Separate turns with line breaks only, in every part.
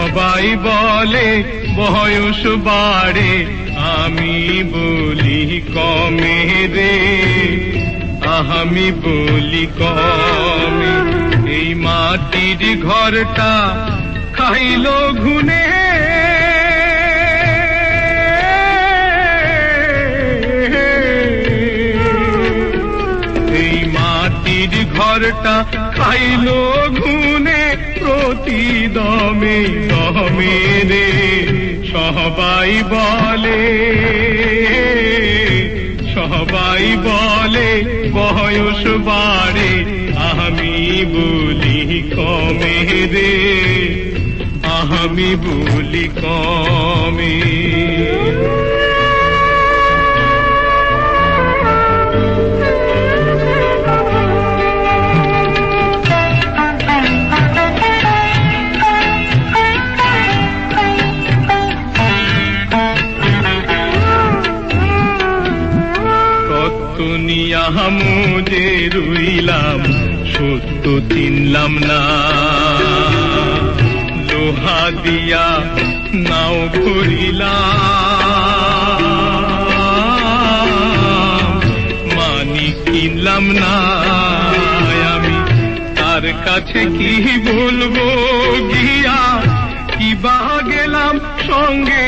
সবাই বলে বয়স বাড়ে, আমি বলি কমে রে, আমি বলি কমে। এই মাটির ঘরটা খাইলো ঘুনে, এই মাটির ঘরটা খাইলো ঘুনে, প্রতি দমে দমে রে। সবাই বলে, সবাই বলে বয়স বাড়ে, আমি বলি কমে রে, আমি বলি কমে। মুজে রইলাম, সত্য চিনলাম না, লোহা দিয়া নাও ভরিলাম, মানিক কিনলাম না আমি, তার কাছে কি বলবো গিয়া, কি বা গেলাম সঙ্গে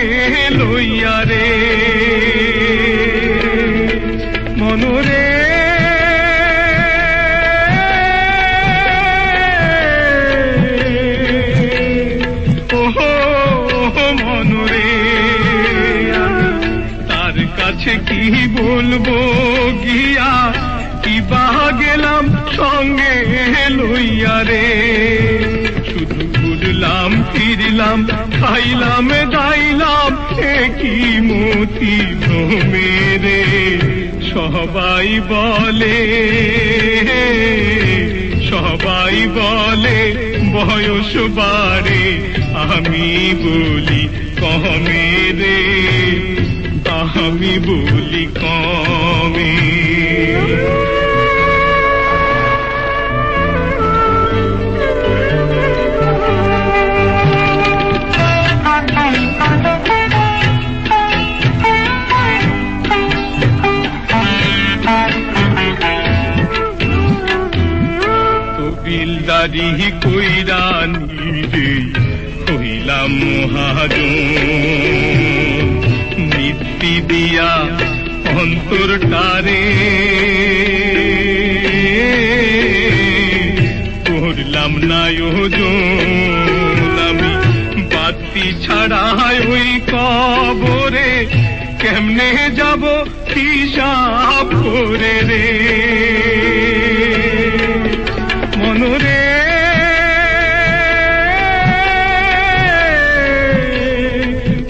লইয়া রে। মনরে ওহো মনরে, তার কাছে কি বলবো গিয়া, কি বা গেলাম সঙ্গে লইয়া রে। শুধু ঘুরলাম ফিরলাম, খাইলাম দাইলাম, একই মতি ভ্রমে রে। সবাই বলে, সবাই বলে বয়স বাড়ে, আমি বলি কমে রে, আমি বলি কমে। বিলদারি কইরা নিজে হইলাম মহাজন, নিত্যি দিয়া অন্তরটারে করলাম না ওজন। আমি বাতি ছাড়া ওই কবরে কেমনে যাব হিসাব করে রে। মনরে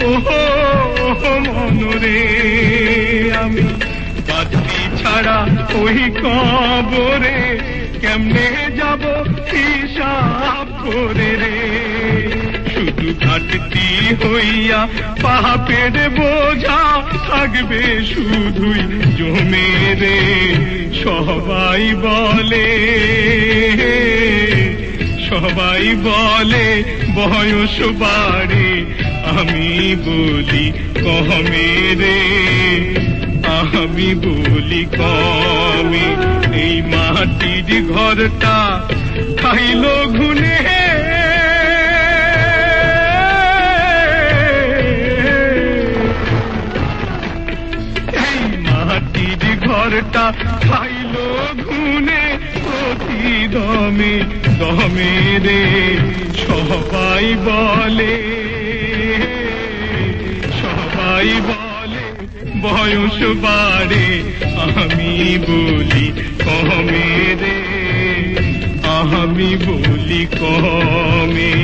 ওহো মনরে, আমি বাতি ছাড়া ওই কবরে কেমনে যাব হিসাব করে রে। শুধু ঘাটতি হইয়া পাপের বোঝা থাকবে শুধুই জমে রে। সবাই বলে, সবাই বলে বয়স বাড়ে, আমি বলি কমে রে, আমি বলি কমে। এই মাটির ঘরটা খাইলো ঘুনে, এই মাটির ঘরটা খাইলো ঘুনে, প্রতি দমে দমে রে। সবাই বলে, সবাই বলে বয়স বাড়ে, আমি বলি কমে রে, আমি বলি কমে।